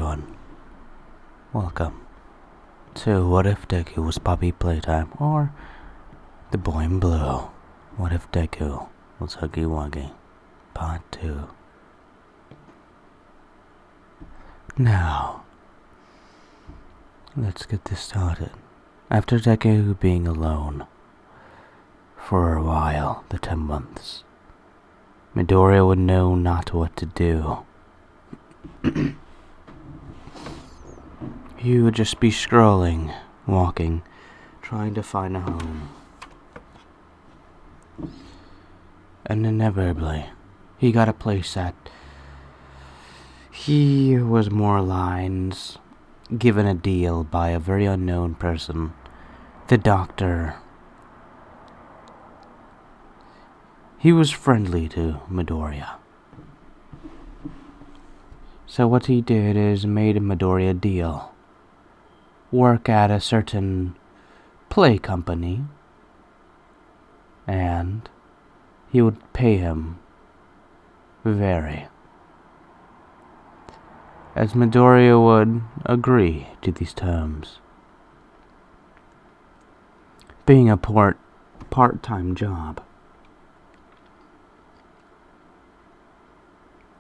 everyone. Welcome to What If Deku was Puppy Playtime, or The Boy in Blue. What if Deku was Huggy Wuggy? Part 2. Now, let's get this started. After Deku being alone for a while, the 10 months, Midoriya would know not what to do. He would just be scrolling, walking, trying to find a home. And inevitably, he got a place that he was more lines given a deal by a very unknown person, the doctor. He was friendly to Midoriya. So what he did is made Midoriya a deal. Work at a certain play company, and he would pay him very. As Midoriya would agree to these terms. Being a part-time job,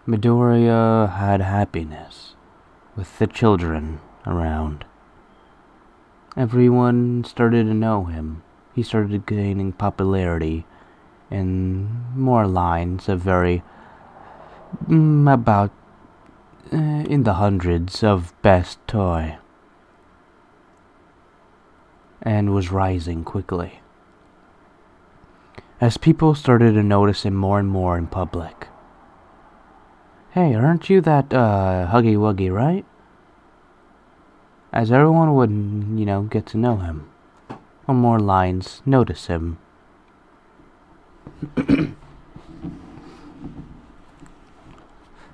Midoriya had happiness with the children around. Everyone started to know him. He started gaining popularity in more lines of very about in the hundreds of best toy, and was rising quickly as people started to notice him more and more in public. Hey, aren't you that Huggy Wuggy, right? As everyone would, get to know him. Or more lines, notice him.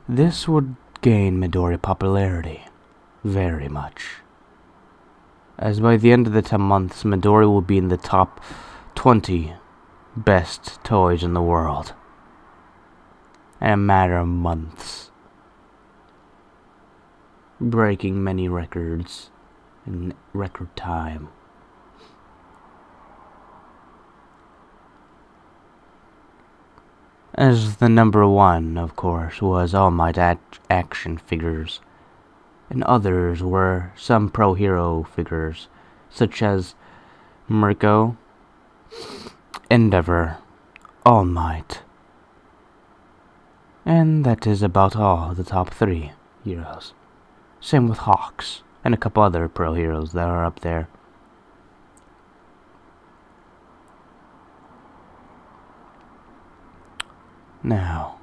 This would gain Midoriya popularity very much. As by the end of the 10 months, Midoriya will be in the top 20 best toys in the world. In a matter of months. Breaking many records in record time. As the number one, of course, was All Might action figures, and others were some pro-hero figures, such as Mirko, Endeavor, All Might. And that is about all the top 3 heroes. Same with Hawks, and a couple other pro heroes that are up there. Now,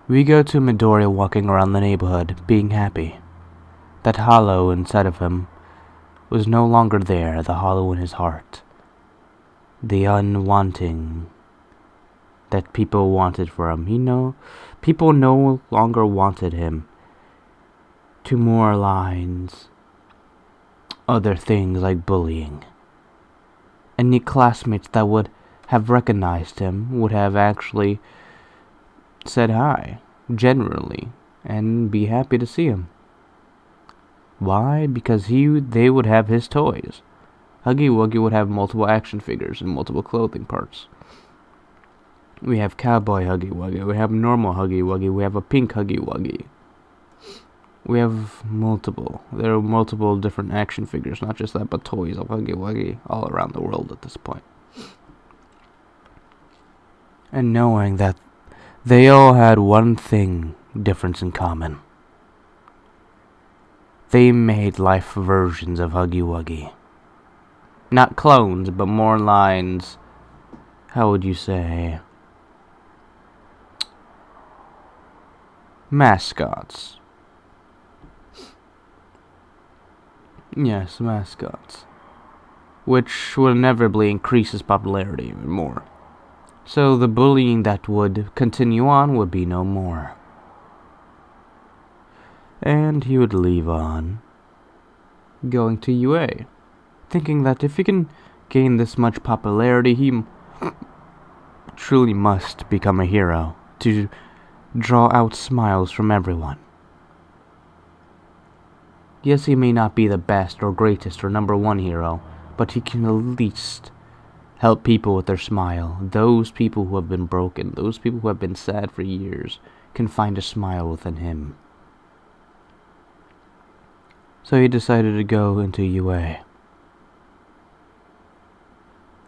we go to Midoriya walking around the neighborhood, being happy. That hollow inside of him was no longer there, the hollow in his heart. The unwanting that people wanted for him. People no longer wanted him. To more lines, other things like bullying. Any classmates that would have recognized him would have actually said hi, generally, and be happy to see him. Why? Because they would have his toys. Huggy Wuggy would have multiple action figures and multiple clothing parts. We have Cowboy Huggy Wuggy, we have normal Huggy Wuggy, we have a pink Huggy Wuggy. We have there are multiple different action figures, not just that, but toys of Huggy Wuggy all around the world at this point. And knowing that they all had one difference in common. They made life versions of Huggy Wuggy. Not clones, but more lines, how would you say, mascots. Yes, mascots. Which would inevitably increase his popularity even more. So the bullying that would continue on would be no more. And he would leave on, going to UA, thinking that if he can gain this much popularity, he truly must become a hero to draw out smiles from everyone. Yes, he may not be the best or greatest or number one hero, but he can at least help people with their smile. Those people who have been broken, those people who have been sad for years, can find a smile within him. So he decided to go into UA.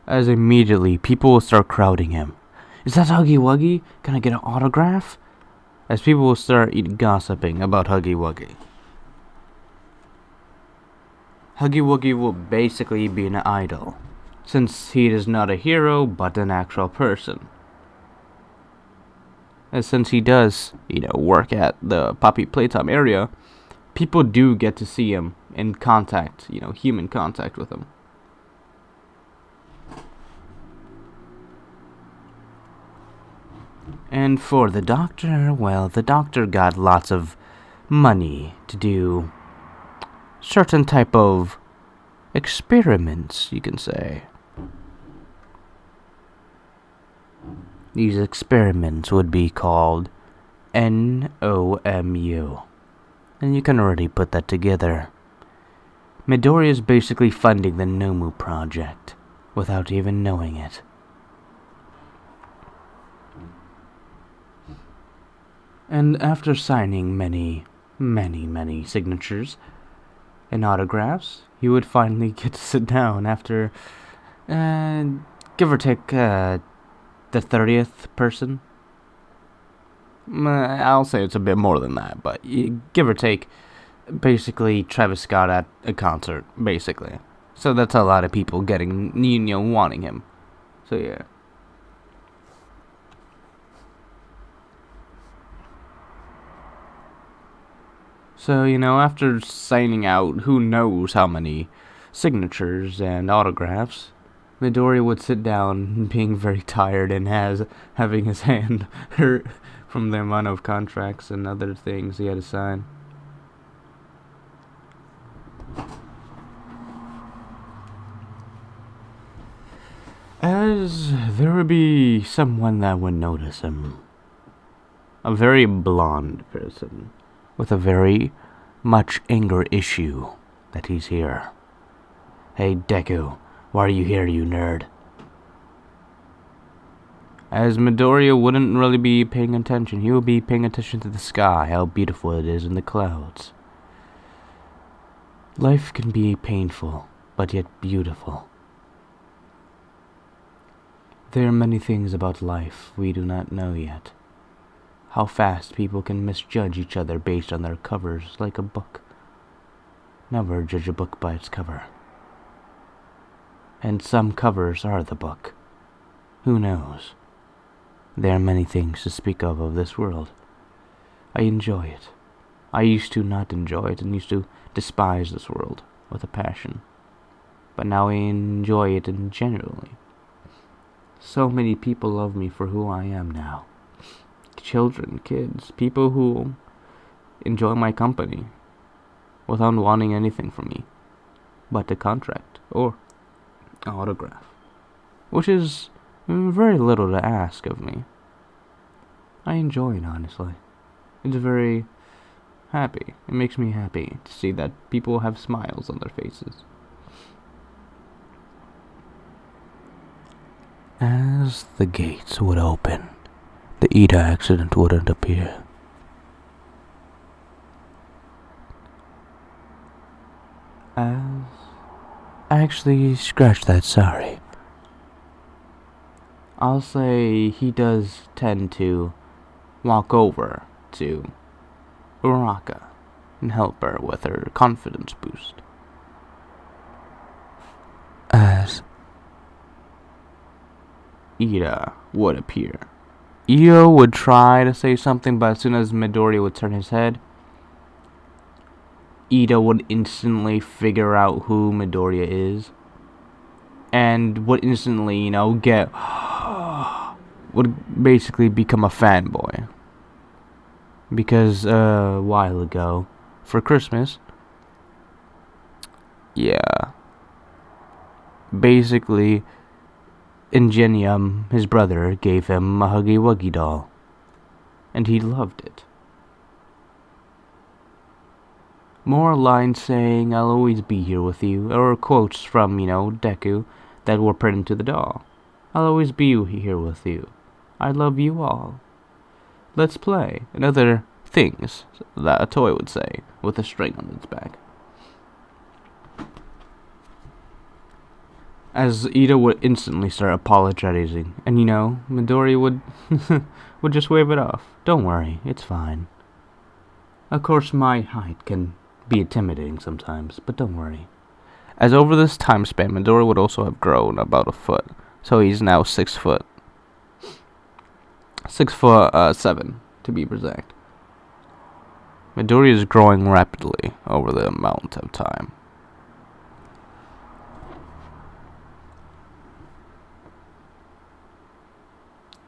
As immediately, people will start crowding him. Is that Huggy Wuggy? Can I get an autograph? As people will start gossiping about Huggy Wuggy. Huggy Wuggy will basically be an idol, since he is not a hero, but an actual person. And since he does, work at the Poppy Playtime area, people do get to see him in contact, human contact with him. And for the doctor, well, the doctor got lots of money to do certain type of experiments, you can say. These experiments would be called NOMU. And you can already put that together. Midoriya is basically funding the Nomu project without even knowing it. And after signing many signatures and autographs, he would finally get to sit down after, give or take, the 30th person. I'll say it's a bit more than that, but give or take, basically Travis Scott at a concert, basically. So that's a lot of people getting, wanting him. So yeah. So, after signing out who knows how many signatures and autographs, Midoriya would sit down being very tired and having his hand hurt from the amount of contracts and other things he had to sign. As there would be someone that would notice him. A very blonde person with a very much anger issue that he's here. Hey, Deku, why are you here, you nerd? As Midoriya wouldn't really be paying attention. He would be paying attention to the sky, how beautiful it is in the clouds. Life can be painful, but yet beautiful. There are many things about life we do not know yet. How fast people can misjudge each other based on their covers, like a book. Never judge a book by its cover. And some covers are the book. Who knows? There are many things to speak of this world. I enjoy it. I used to not enjoy it and used to despise this world with a passion. But now I enjoy it genuinely. So many people love me for who I am now. Children, kids, people who enjoy my company without wanting anything from me but a contract or an autograph, which is very little to ask of me. I enjoy it, honestly. It's very happy. It makes me happy to see that people have smiles on their faces. As the gates would open, the Ida accident wouldn't appear. Actually, scratch that, sorry. I'll say he does tend to walk over to Uraka and help her with her confidence boost. As Ida would appear. Io would try to say something, but as soon as Midoriya would turn his head, Ida would instantly figure out who Midoriya is, and would instantly, would basically become a fanboy. Because a while ago, for Christmas, basically, Ingenium, his brother, gave him a Huggy Wuggy doll, and he loved it. More lines saying, "I'll always be here with you," or quotes from, Deku that were put into the doll. "I'll always be here with you. I love you all. Let's play," and other things that a toy would say with a string on its back. As Ida would instantly start apologizing, and Midori would would just wave it off. "Don't worry, it's fine. Of course, my height can be intimidating sometimes, but don't worry." As over this time span, Midori would also have grown about a foot, so he's now 6 foot. 6'7", to be exact. Midori is growing rapidly over the amount of time.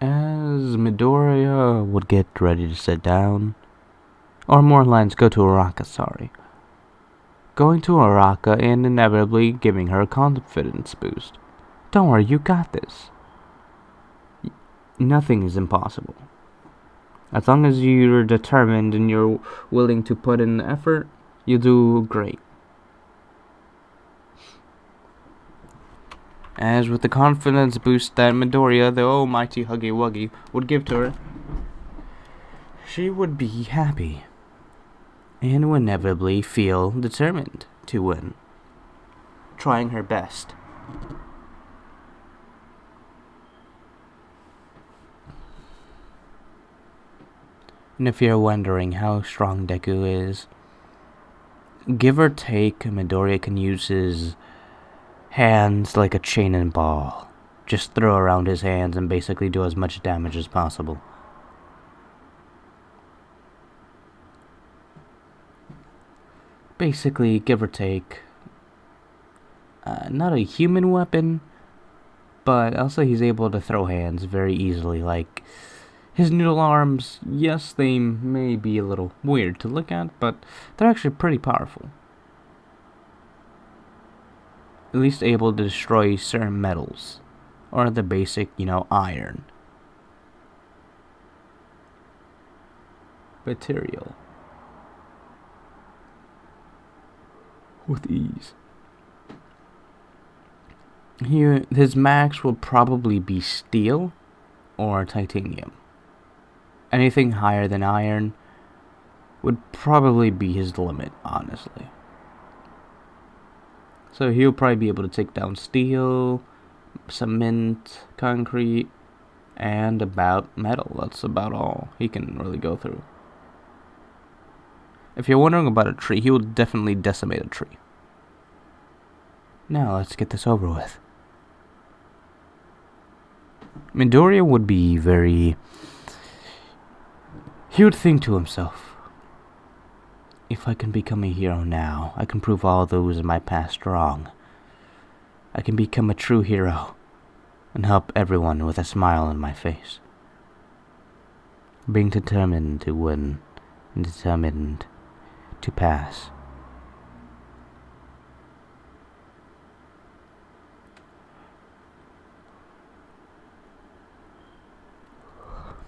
As Midoriya would get ready to sit down, or more lines, go to Araka, going to Araka and inevitably giving her a confidence boost. "Don't worry, you got this. Nothing is impossible. As long as you're determined and you're willing to put in the effort, you'll do great." As with the confidence boost that Midoriya, the almighty Huggy Wuggy, would give to her, she would be happy and would inevitably feel determined to win, trying her best. And if you're wondering how strong Deku is, give or take, Midoriya can use his hands like a chain and ball. Just throw around his hands and basically do as much damage as possible. Basically, give or take, not a human weapon, but also he's able to throw hands very easily. Like his noodle arms, yes, they may be a little weird to look at, but they're actually pretty powerful. At least able to destroy certain metals, or the basic, iron material with ease. His max will probably be steel or titanium. Anything higher than iron would probably be his limit, honestly. So he'll probably be able to take down steel, cement, concrete, and about metal. That's about all he can really go through. If you're wondering about a tree, he will definitely decimate a tree. Now let's get this over with. Midoriya would be he would think to himself, "If I can become a hero now, I can prove all those in my past wrong. I can become a true hero and help everyone with a smile on my face." Being determined to win and determined to pass.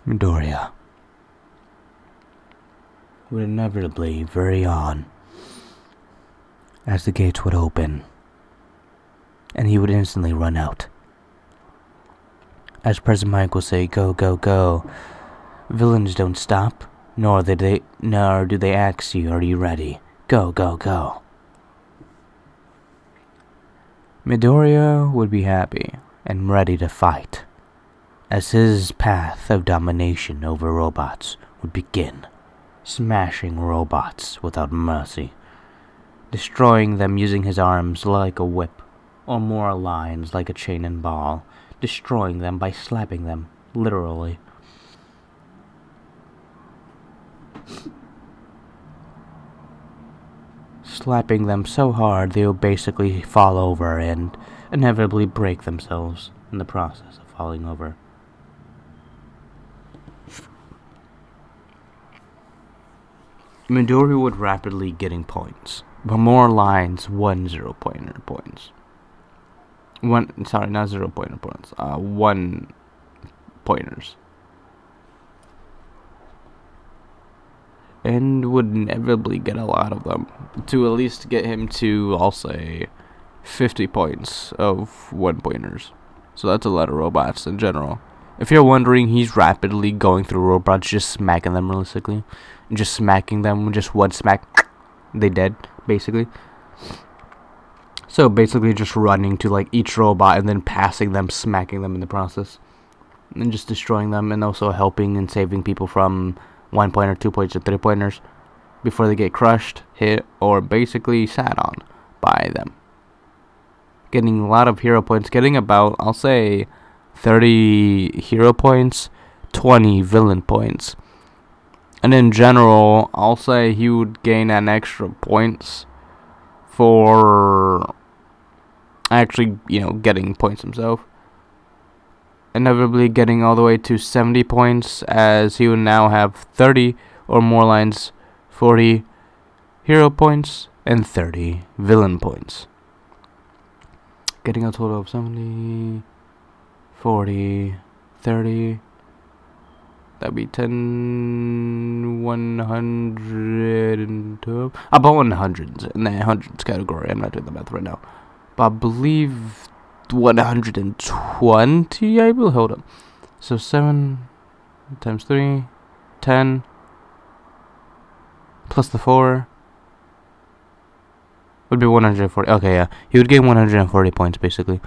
Midoriya would inevitably hurry on as the gates would open, and he would instantly run out. As President Mike will say, "Go, go, go. Villains don't stop, nor do they ask you, are you ready? Go, go, go." Midoriya would be happy and ready to fight, as his path of domination over robots would begin, smashing robots without mercy, destroying them using his arms like a whip, or more lines like a chain and ball, destroying them by slapping them, literally. Slapping them so hard they will basically fall over and inevitably break themselves in the process of falling over. Midori would rapidly getting points, but more lines 1 0-pointer points. Not 0-pointer points. 1 pointers. and would inevitably get a lot of them to at least get him to, I'll say, 50 points of 1-pointers. So that's a lot of robots in general. If you're wondering, he's rapidly going through robots, just smacking them realistically. Just smacking them, just one smack, they dead, basically. So basically just running to like each robot and then passing them, smacking them in the process. And just destroying them, and also helping and saving people from 1-pointer, 2-pointers, or 3-pointers before they get crushed, hit, or basically sat on by them. Getting a lot of hero points, getting about, I'll say, 30 hero points, 20 villain points. And in general, I'll say he would gain an extra points for actually, getting points himself. Inevitably getting all the way to 70 points, as he would now have 30 or more lines, 40 hero points, and 30 villain points. Getting a total of 70, 40, 30, that'd be 10, 112, about 100s in the hundreds category. I'm not doing the math right now, but I believe 120, I will hold up. So 7 times 3, 10, plus the 4, would be 140. Okay, yeah. He would gain 140 points, basically.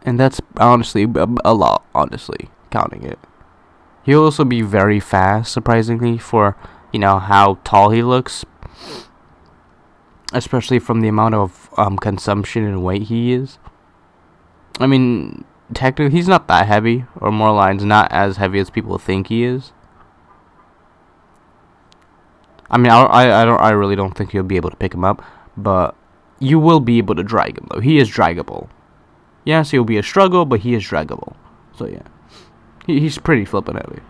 And that's honestly a lot, honestly, counting it. He'll also be very fast, surprisingly, for, how tall he looks. Especially from the amount of consumption and weight he is. I mean, technically, he's not that heavy, or more lines, not as heavy as people think he is. I mean, I really don't think you'll be able to pick him up, but you will be able to drag him, though. He is draggable. Yes, he'll be a struggle, but he is draggable. So, yeah. He's pretty flippin' heavy.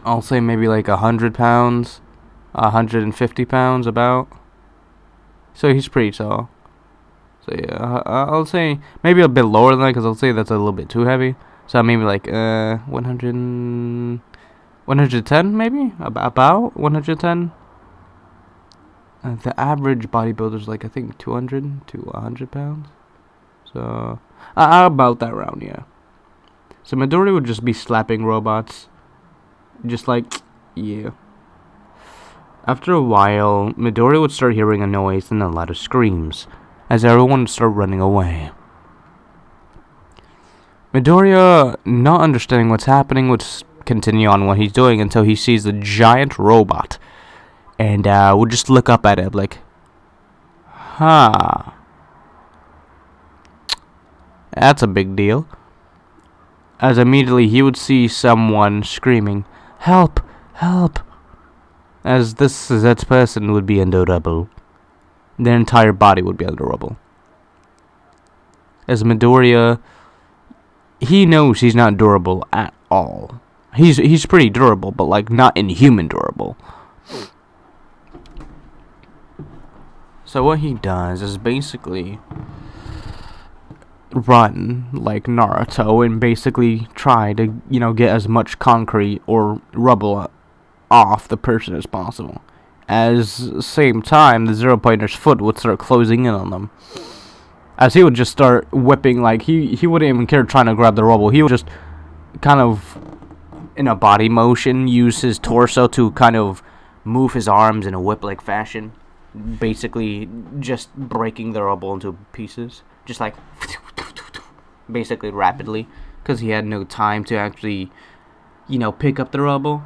I'll say maybe like 100 pounds. 150 pounds about. So he's pretty tall. So yeah, I'll say maybe a bit lower than that, because I'll say that's a little bit too heavy. So maybe like 110 maybe? About 110. The average bodybuilder's like, I think, 200 to 100 pounds. So about that round, yeah. So Midori would just be slapping robots. Just like, yeah. After a while, Midori would start hearing a noise and a lot of screams, as everyone would start running away. Midoriya, not understanding what's happening, would continue on what he's doing until he sees a giant robot, and would just look up at it like, huh. That's a big deal. As immediately he would see someone screaming, "Help! Help!" As that person would be under rubble. Their entire body would be under rubble. As Midoriya, he knows he's not durable at all. He's pretty durable, but like not inhuman durable. So what he does is basically run like Naruto and basically try to, get as much concrete or rubble off the person as possible. As same time, the 0-pointer's foot would start closing in on them. As he would just start whipping, like he wouldn't even care trying to grab the rubble. He would just kind of, in a body motion, use his torso to kind of move his arms in a whip-like fashion. Basically just breaking the rubble into pieces. Just like, basically rapidly. Because he had no time to actually, pick up the rubble.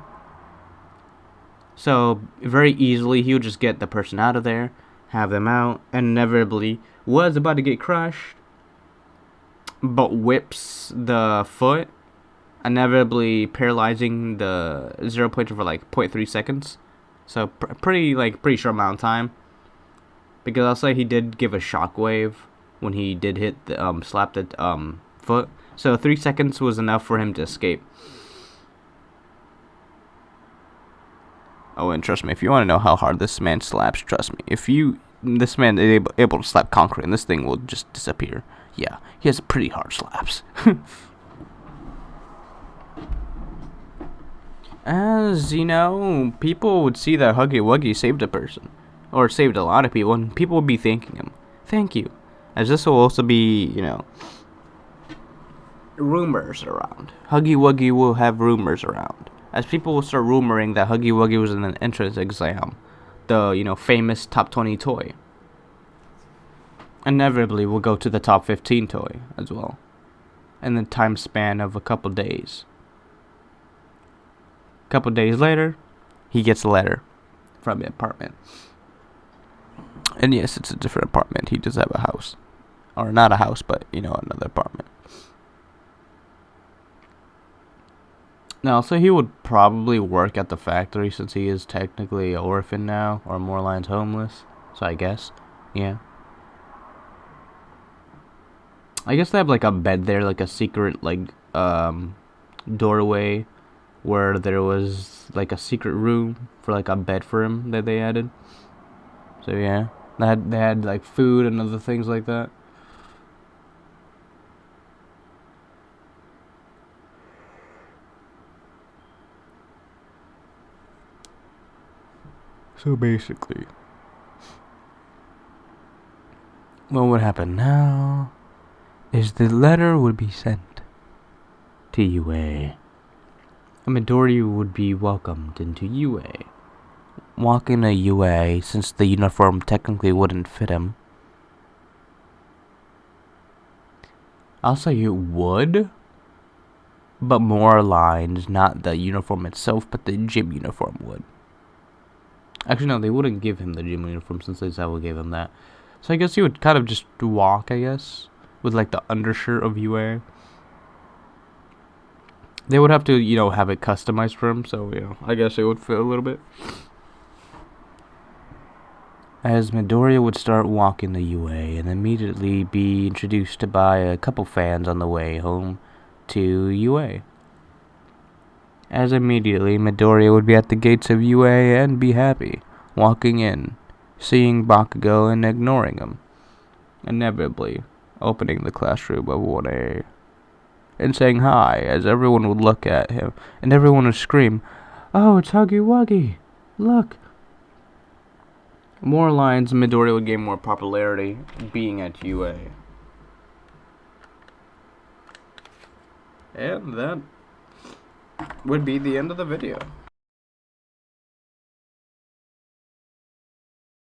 So, very easily, he would just get the person out of there, have them out, and inevitably was about to get crushed, but whips the foot, inevitably paralyzing the 0-pointer for like 0.3 seconds. So, pretty short amount of time. Because I'll say he did give a shockwave when he did hit the, slap the, foot. So, 3 seconds was enough for him to escape. Oh, and trust me, if you want to know how hard this man slaps, trust me. This man is able to slap concrete, and this thing will just disappear. Yeah, he has pretty hard slaps. As, you know, people would see that Huggy Wuggy saved a person. Or saved a lot of people, and people would be thanking him. Thank you. As this will also be, you know, rumors around. Huggy Wuggy will have rumors around. As people will start rumoring that Huggy Wuggy was in an entrance exam. The, you know, famous top 20 toy. Inevitably will go to the top 15 toy as well. In the time span of a couple days. A couple days later, he gets a letter from the apartment. And yes, it's a different apartment. He does have a house. Or not a house, but, you know, another apartment. Now, so he would probably work at the factory since he is technically an orphan now, or more lines homeless. So I guess, yeah. I guess they have like a bed there, like a secret like doorway where there was like a secret room for like a bed for him that they added. So yeah, they had like food and other things like that. So basically, what would happen now is the letter would be sent to UA. And Midori would be welcomed into UA. Walking to UA, since the uniform technically wouldn't fit him. I'll say it would, but more aligned, not the uniform itself, but the gym uniform would. Actually, no, they wouldn't give him the gym uniform since they will give him that. So I guess he would kind of just walk, I guess, with like the undershirt of UA. They would have to, you know, have it customized for him, so, you know, I guess it would fit a little bit. As Midoriya would start walking the UA and immediately be introduced by a couple fans on the way home to UA. As immediately Midoriya would be at the gates of UA and be happy, walking in, seeing Bakugo and ignoring him. Inevitably, opening the classroom of 1A and saying hi as everyone would look at him and everyone would scream, "Oh, it's Huggy Wuggy! Look!" More lines, Midoriya would gain more popularity being at UA. And that would be the end of the video.